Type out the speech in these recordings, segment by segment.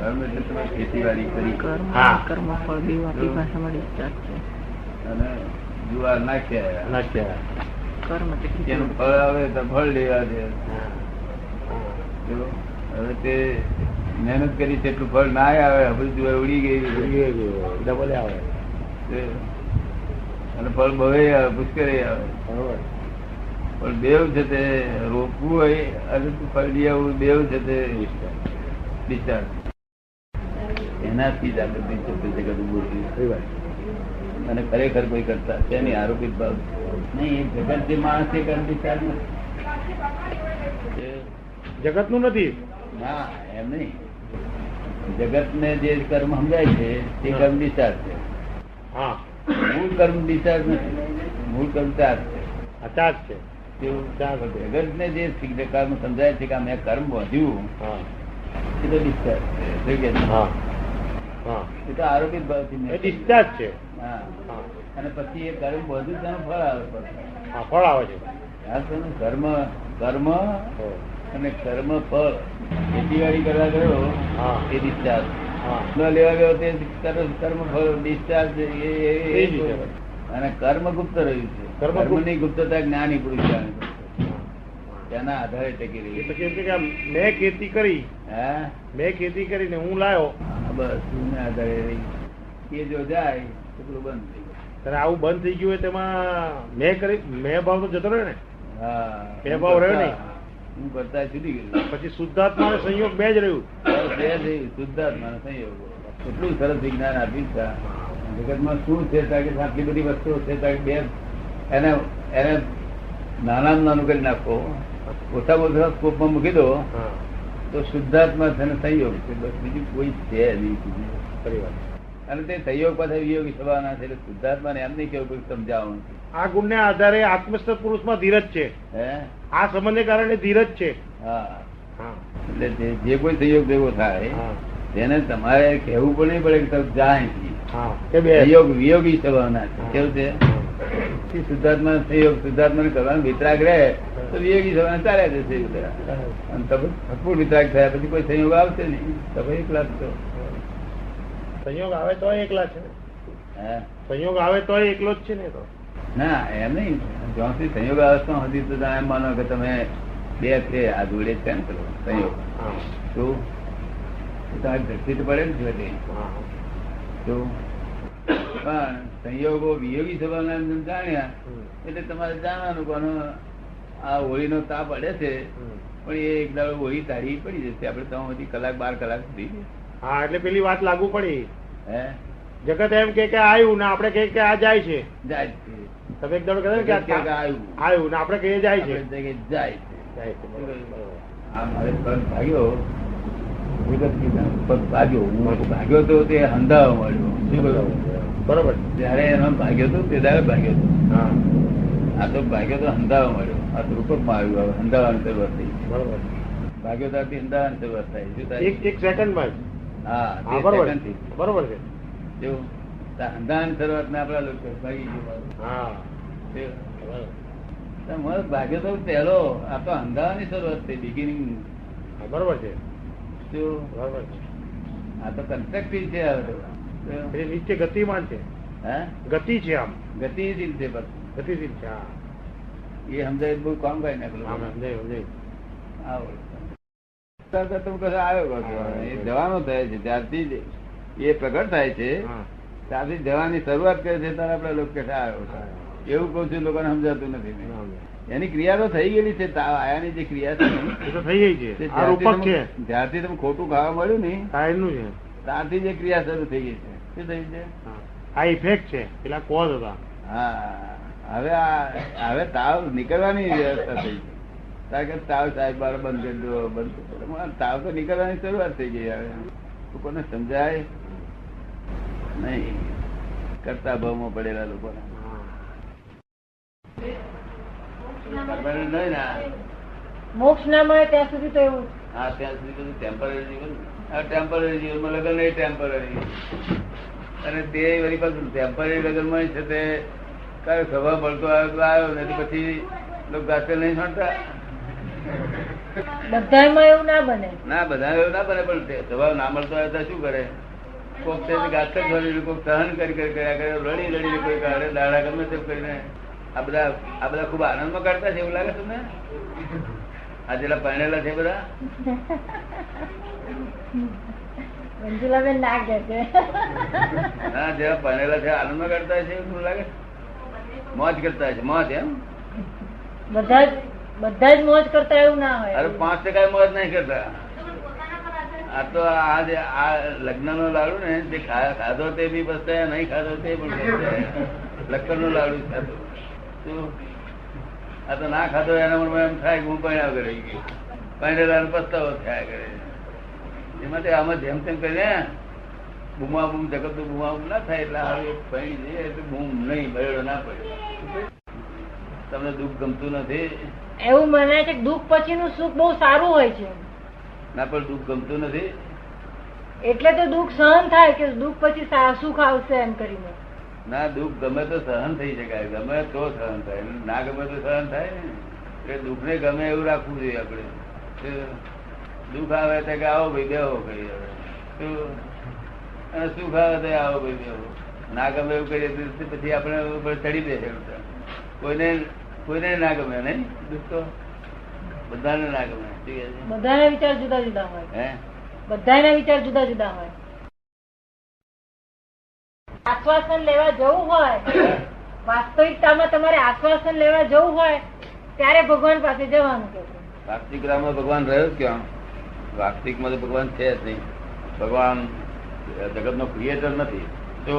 કર્મ એટલે તમે ખેતીવાડી કરી કર્મ ફળ બે આપણી ભાષામાં ડિસ્ચાર્જ છે. અને જુવાર નાખ્યા કર્મ એનું ફળ આવે તો ફળ લેવા દે. હવે તે મહેનત કરી તેટલું ફળ ના આવે, હવે જુવાર ઉડી ગઈ ડબલ આવે અને ફળ બહુ આવે, પુષ્કળ આવે. પણ બેવ છે તે રોકવું હોય અને ફળ લઈ આવવું, બેવ છે તે ડિસ્ચાર્જ. એનાથી જ આપણે જગત ઉભું થયું. અને ખરેખર કોઈ કરતા છે નહીં, આરોપિત ભાવ નહીં. જગત જે માણસ છે કર્મ ડિસ્ચાર્જ જગત નું નથી ના, એમ નહીં. જગત ને જે કર્મ સમજાય છે તે કર્મ ડિસ્ચાર્જ છે. હા, મૂળ કર્મ ડિસ્ચાર્જ નથી, મૂળ કર્મ ચાર્જ છે. ચાર્જ છે. જગત ને જે કર્મ સમજાય છે કે મેં કર્મ વધ્યું એ તો ડિસ્ચાર્જ છે. એ તો આરોપિત ભાવથી ડિસ્ચાર્જ છે. અને પછી એ કર્મ બધું તેનું ફળ આવે. ફળ આવે છે. કર્મ કર્મ અને કર્મ ફળ. ખેતીવાડી કરવા ગયો એ ડિસ્ચાર્જ, ન લેવા ગયો તે કર્મ ફળ ડિસ્ચાર્જ. અને કર્મ ગુપ્ત રહ્યું છે. કર્મ ની ગુપ્તતા જ્ઞાની પુરુષ જાણે, તેના આધારે ટકી રહી. પછી એમ કે મેં ખેતી કરી, મેં ખેતી કરીને હું લાયો, બસ એના આધારે રહી. એ જો જાય તો પેલું બંધ થઈ ગયું. ત્યારે આવું બંધ થઈ ગયું હોય તેમાં મેં કરી, મેં ભાવ તો જતો રહ્યો ને. હા, બે ભાવ રહ્યો નહીં. હું કરતા છૂટી ગયેલો. પછી શુદ્ધાત્મા અને સંયોગ બે જ રહ્યું. શુદ્ધાત્મા સંયોગ. એટલું સરસ વિજ્ઞાન આપ્યું છે જગતમાં. શું છે કે આટલી બધી વસ્તુઓ છે બે એને નાનામાં નાનું કરી નાખો, ઓછામાં ઓછા સ્કોપમાં મૂકી દો તો શુદ્ધાત્મા છે ને સંયોગ છે. બસ બીજું કોઈ છે નહીં. અને તે સંયોગ પાછા વિયોગી થવાના છે. એટલે શુદ્ધાત્મા ને એમ નહીં કેવું કોઈ સમજાવવાનું છે. આ ગુણ ને આધારે આત્મસ્થ પુરુષ માં ધીરજ છે. આ સંબંધને કારણે ધીરજ છે. એટલે જે કોઈ સંયોગ ભેગો થાય તેને તમારે કહેવું પણ નહીં પડે કે તમે જાય સંયોગ વિયોગી થવાના છે. કેવું છે? શુદ્ધાત્મા સંયોગ, શુદ્ધાત્મા ને કરવાનો વિતરાગ રહે તો વિયોગી થવાના ચાલ્યા જશે. અને તમે ભરપૂર વિતરાગ થયા પછી કોઈ સંયોગ આવશે નહીં. તમે એકલા છો. સંયોગ આવે તો એકલા છે. સંયોગ આવે તો એકલો જ છે ને. તો ના, એમ નહીં. જ્યાંથી સંયોગ અવસ્થા હતી તો એમ માનો કે તમે બે છે, આ જોડે છે ને પેલો સંયોગ. શું તમારી દ્રષ્ટિ તો પડે ને છે શું? પણ સંયોગો વિયોગી થવાના જાણ્યા એટલે તમારે જાણવાનું કોનો આ હોળીનો તાપ અડે છે, પણ એ એક દાડો હોળી તાળી પડી જશે. આપડે તો બધી કલાક 12 કલાક સુધી. હા, એટલે પેલી વાત લાગુ પડી. જગત એમ કે આવ્યું ને આપડે કે આ જાય છે. તમે એક દાડો કહે કે આવ્યું ને આપડે કહીએ જાય છે. ભાગ્યો ભાગ્યો તો તે હંધાવા મળ્યો. બરોબર. જયારે એનો ભાગ્યો હતો તે દાડે ભાગ્યો હતો. આ તો ભાગ્યો તો હંધાવા મળ્યો. આ તો રૂપકમાં આવ્યું. હવે હંધાવાની શરૂઆત થઈ. બરોબર. ભાગ્યો ત્યારથી હંધાવાની શરૂઆત થાય. શું થાય? એક સેકન્ડમાં. હા, બરોબર છે. જેવું હંધાવાની શરૂઆત ને આપડા લોકો ભાગી ગયું. ભાગ્યો તો પહેલો આ તો હંધાવાની શરૂઆત થઈ, બિગિનિંગ. બરોબર છે. આ તો કન્સ્ટ્રક્ટિવ છે. નીચે ગતિમાન છે. ગતિ છે. આમ ગતિશીલ છે. ગતિશીલ છે. એ સમજાય બહુ કામ કરી નાખેલું. જવાનો થાય છે ત્યારથી એ પ્રગટ થાય છે, ત્યારથી જવાની શરૂઆત કરે છે. ત્યારે આપડે લોકો આવ્યો એવું કઉ છું. લોકોને સમજાતું નથી. એની ક્રિયા તો થઈ ગયેલી છે. આયાની જે ક્રિયા છે થઈ ગઈ છે. જ્યારથી તમે ખોટું ખાવા મળ્યું ને ત્યારથી જે ક્રિયા શરૂ થઈ ગઈ છે. શું થઈ છે? આ ઇફેક્ટ છે. પેલા કોઝ હતા. હા, હવે તાવ નીકળવાની વ્યવસ્થા થઈ ગઈ. કારણ કે તાવ સાહેબ બાર બંધ કરી દો, બંધ. તાવ તો નીકળવાની શરૂઆત થઈ ગઈ. હવે લોકોને સમજાય નહીં. કરતા ભાવમાં પડેલા લોકોને મોક્ષ ના મળે ત્યાં સુધી તો એવું. હા, ત્યાં સુધી બધું ટેમ્પરરી જીવન. ટેમ્પરરી જીવનમાં લગ્ન નહીં ટેમ્પરરી. અને તે વળી પાછું ટેમ્પરરી લગ્નમાં છે તે કયો સ્વભાવ પડતો આવ્યો નથી. પછી લોકો ગાસ્ટર નહીં છોડતા. બધામાં એવું ના બને. ના બધા એવું ના બને, પણ સ્વભાવ ના મળતો હોય તો શું કરે? કોક છે ગાત જ ભરેલું, કોક સહન કરી કર્યા કરે, લડી લડીને કોઈ કાઢે દાડા ગમે તેમ કરીને આ બધા ખુબ આનંદમાં કાઢતા છે એવું લાગે તમને? આ જેટલા પરણેલા છે બધા મંજુલાબેન ના કે છે. હા જેવા પરણેલા છે આનંદમાં કાઢતા છે એવું લાગે? મોજ કરતા છે, મોજ એમ? બધા જ મોજ કરતા એવું ના હોય. અરે 5% મોજ નહીં કરતા. આ તો આ લગ્ન નો લાડુ ને જે ખાધો તે બી પસ્તાયા, નહીં ખાધો તે પણ પસ્તાયા. લક્કડ નો લાડુ ખાધો, આ તો ના ખાધો એના મનમાં એમ થાય કે હું પરણ્યા કરે, પરણેલા પસ્તાવો થયા કરે. એમાં આમાં જેમ તેમ કરીને બુમા બુમ જગત નું બુમા બુમ ના થાય, એટલે હવે પરણી જઈએ એટલે બૂમ નહીં, બરેડો ના પડે. તમને દુઃખ ગમતું નથી? એવું મનાય છે કે દુઃખ પછીનું સુખ બહુ સારું હોય છે. ના પણ દુઃખ ગમતું નથી એટલે તો દુઃખ સહન થાય કે દુઃખ પછી સુખ આવશે એમ કરીને. ના દુઃખ ગમે તો સહન થઈ શકાય, ગમે તો સહન થાય, ના ગમે તો સહન થાય ને. એટલે દુઃખ ને ગમે એવું રાખવું જોઈએ આપણે. દુઃખ આવે તો કે આવો ભાઈ બેહો કહીએ, અને સુખ આવે તો આવો ભાઈ બેહો. ના ગમે એવું કરીએ પછી આપણે ઉપર ચડી દે. કોઈને ના ગમે નહીં, દુઃખ તો બધાને ના ગમે. બધાના વિચાર જુદા જુદા હોય. બધાના વિચાર જુદા જુદા હોય. આશ્વાસન લેવા જવું હોય, વાસ્તવિકતામાં તમારે આશ્વાસન લેવા જવું હોય ત્યારે ભગવાન પાસે જવાનું કે છે. વાસ્તવિકતામાં ભગવાન રહ્યો ક્યાં? વાસ્તવિકમાં તો ભગવાન છે જ નહીં. ભગવાન જગત નો ક્રિએટર નથી. તો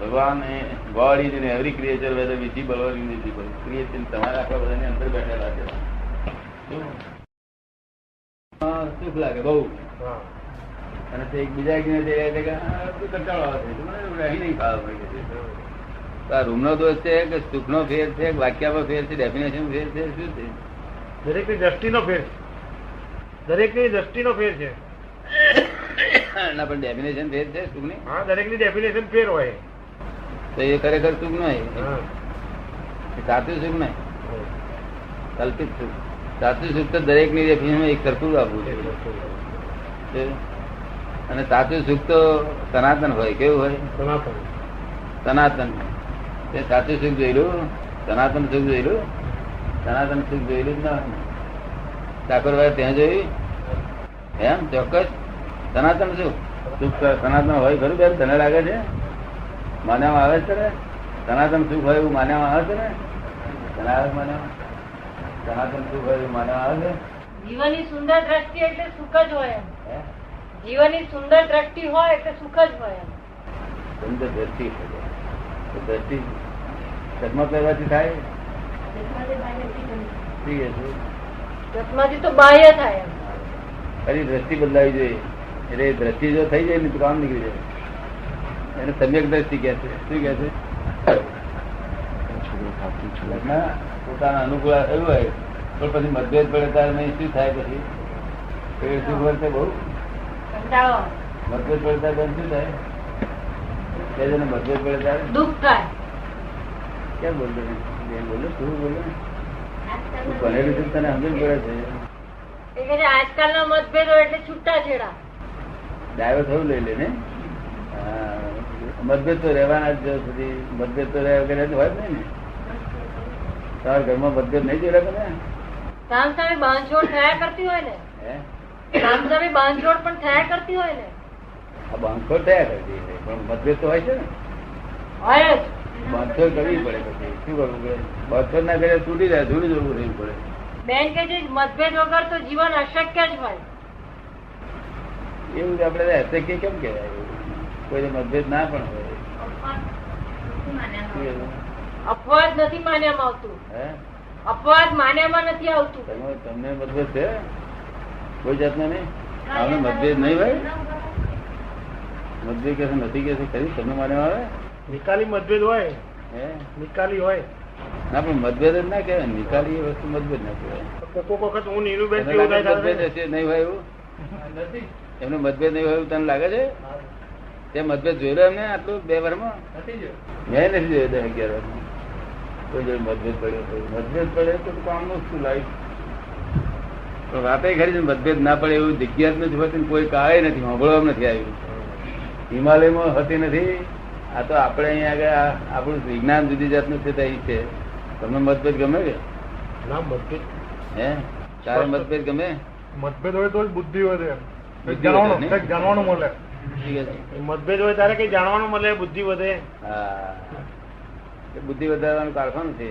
ભગવાન એ God is in every creature, whether visible or invisible. Creation તમારા આખા બધાની અંદર બેઠેલા છે. સુખ લાગે બહુ, અને એકબીજા કંટાળો આવે રહી નહીં ખાવા પડે. રૂમ નો દોષ છે કે સુખ નો ફેર છે, વાક્યમાં ફેર છે, ડેફિનેશન ફેર છે, શું છે? દરેક ની દ્રષ્ટિનો ફેર, દરેક ની દ્રષ્ટિનો ફેર છે. ના પણ ડેફિનેશન ફેર છે સુખ ની. હા, દરેક ની ડેફિનેશન ફેર હોય તો એ ખરેખર સુખ નહીં, સાચું સુખ નહીં, કલ્પિત સુખ. સાચું સુખ તો દરેક ની ડેફિનેશન એક સરખું આપવું છે. અને સાચું સુખ તો સનાતન હોય. કેવું હોય? સનાતન. તે સાચું સુખ જોયેલું, સનાતન સુખ જોયેલું? સનાતન સુખ જોયેલું જ ના. ઠાકોરભાઈ ત્યાં જોયું એમ? ચોક્કસ સનાતન સુખ સનાતન હોય ખરું? બેન તને લાગે છે? માનવામાં આવે છે ને સનાતન સુખ હોય એવું માનવામાં આવે છે ને? સનાતન સુખ હોય એવું માનવામાં આવે છે. જીવનની સુંદર દ્રષ્ટિ એટલે સુખ જ હોય એમ. જીવનની સુંદર દ્રષ્ટિ હોય એટલે સુખ જ હોય એમ. સુંદર દ્રષ્ટિ દ્રષ્ટિ ચશ્મા પહેરવાથી થાય? ચશ્માથી તો બાહ્ય થાય એમ. ખરી દ્રષ્ટિ બદલાવી જોઈએ. એટલે દ્રષ્ટિ જો થઈ જાય ને તો કામ નીકળી જાય. એને સમ્યક દ્રષ્ટિ કે છે. શું કે છે? પોતાના અનુકૂળ થયું હોય પણ પછી મતભેદ પડે ત્યારે નહીં શું થાય? પછી સુખ વર્તે બહુ મતભેદ પડે ત્યારે શું થાય? મતભેદ પડે ત્યારે દુઃખ થાય. કેમ બોલતો બોલો? શું બોલો? તું ભણેલું છે તને સમજ પડે છે. આજકાલના મતભેદો એટલે છૂટા છેડા. ડાયો થયું લઈ લે ને. મતભેદ તો રહેવાના જ સુધી. મતભેદ તો રહ્યા વગર હોય જ નહીં ને. તમારા ઘરમાં મતભેદ નહીં જોયા તમે? સામસામે બાંધછોડ થયા કરતી હોય ને. સામસામે બાંધછોડ પણ થયા કરતી હોય ને. આ બાંધછોડ થયા કરતી પણ મતભેદ તો હોય છે ને. હોય જ. બાંધછોડ કરવી પડે. પછી શું કરવું પડે? બાંધછોડ ના કરે તૂટી જાય, ધૂળી જવું રહેવું પડે. બેન કે છે મતભેદ વગર તો જીવન અશક્ય જ હોય. એવું આપડે અશક્ય કેમ કહેવાય? કોઈ મતભેદ ના પણ હોય. અપવાદ નથી માન્યામાં આવતું. અપવાદ માન્યામાં નથી આવતું. તમને મતભેદ છે કોઈ જાતનો નહીં? આપણે મતભેદ નહીં ભાઈ? મતભેદ કે નથી કે ખરી તમને માન્યામાં આવે? નિકાલી મતભેદ હોય. નિકાલી હોય ના પણ મતભેદ જ ના કહેવાય. નિકાલી એ વસ્તુ મતભેદ ના કહેવાય. કોઈક વખત હું નીરુબેન મતભેદ હશે નહીં હોય એવું? એમનો મતભેદ નહીં હોય એવું તને લાગે છે? તે મતભેદ જોયેલો એમને આટલું 2 વર્ષમાં? મેં નથી જોયો 10-11 વર્ષમાં કોઈ જોડે મતભેદ પડ્યો. મતભેદ પડે તો કામનું શું લાઈફ? પણ વાતે ખરી છે, મતભેદ ના પડે એવું જગ્યા જ નથી હોતી, કોઈ કાળે નથી, સાંભળવામાં નથી આવ્યું. હિમાલયમાં હતી નથી. આ તો આપણે અહીંયા આગળ આપણું વિજ્ઞાન જુદી જાતનું છે. અહીં છે. તમને મતભેદ ગમે કે ના? મતભેદ હે? તારે મતભેદ ગમે? મતભેદ હોય તો બુદ્ધિ વધે, જાણવાનું મળે. મતભેદ હોય ત્યારે કઈ જાણવાનું મળે, બુદ્ધિ વધે. હા, બુદ્ધિ વધારવાનું કારખાનું છે.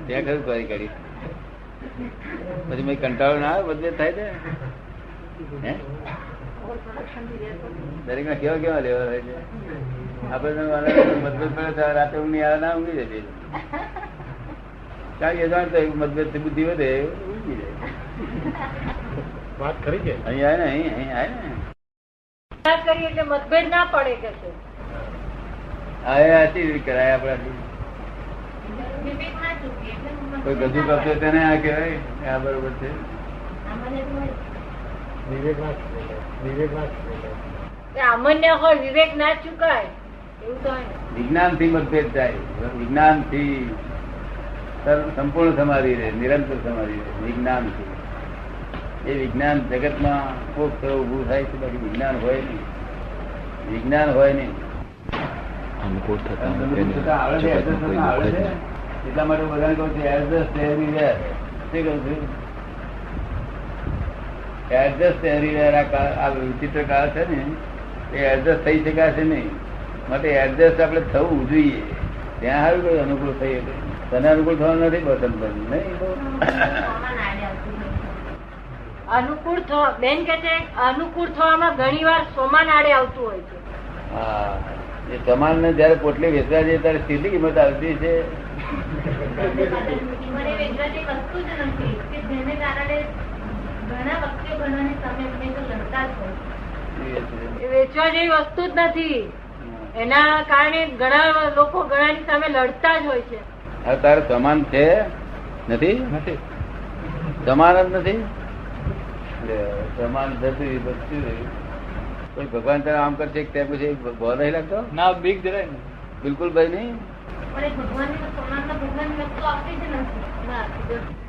ત્યાં ખરું કરી કરી પછી મેં કંટાળો ના આવે, મતભેદ થાય છે. દરેક ના કેવા કેવા લેવા થાય છે. આપડે મતભેદ પડે રાતે ઊંઘી આવે ના ઊંઘી જતી. કારણ કે જાણતો મતભેદ થી બુદ્ધિ વધે, ઊંઘી જાય. વાત કરી છે અહીં આવે ને, અહીં આવે ને એટલે મતભેદ ના પડે કે છે. આથી કરાય આપણાથી. કોઈ ગજુ કરતો તેને આ કહેવાય આ બરોબર છે. સામાન્ય હોય વિવેક ના ચુકાય એવું તો વિજ્ઞાન થી મતભેદ જાય. વિજ્ઞાન થી સંપૂર્ણ સમાધિ રહે, નિરંતર સમાધિ રહે. વિજ્ઞાન થી એ વિજ્ઞાન જગતમાં કોક થયો ઉભું થાય છે, બાકી વિજ્ઞાન હોય નહીં. વિજ્ઞાન હોય નહીં. અનુકૂળ થતા એટલા માટે બધાને કહું છું એડજસ્ટ એવરીવેર. શું કહું છું? Adjust everywhere. આ વિચિત્ર કાળ છે ને, એ એડજસ્ટ થઈ શકાશે નહીં. માટે એડજસ્ટ આપણે થવું જોઈએ. ત્યાં સારું કઈ અનુકૂળ થઈ. તને અનુકૂળ થવાનું નથી બસન નહીં. અનુકૂળ થવા બેન કે છે, અનુકૂળ થવામાં ઘણી વાર સોમાન આડે આવતું હોય છે. હા, એ સમાન ને જયારે પોટલી વેચવા જઈએ ત્યારે સીધી કિંમત આવતી છે. વેચવા જેવી વસ્તુ જ નથી. એના કારણે ઘણા લોકો ઘણાની સામે લડતા જ હોય છે. હવે તારે સમાન છે નથી? સમાન જ નથી. સમાન થતું કોઈ ભગવાન તારે આમ કરશે ત્યાં પછી બહુ નહીં લાગતો ના? બીક જરાય ને બિલકુલ ભાઈ નહીં. ભગવાન સમાન ભગવાન વસ્તુ આપતી જ નથી.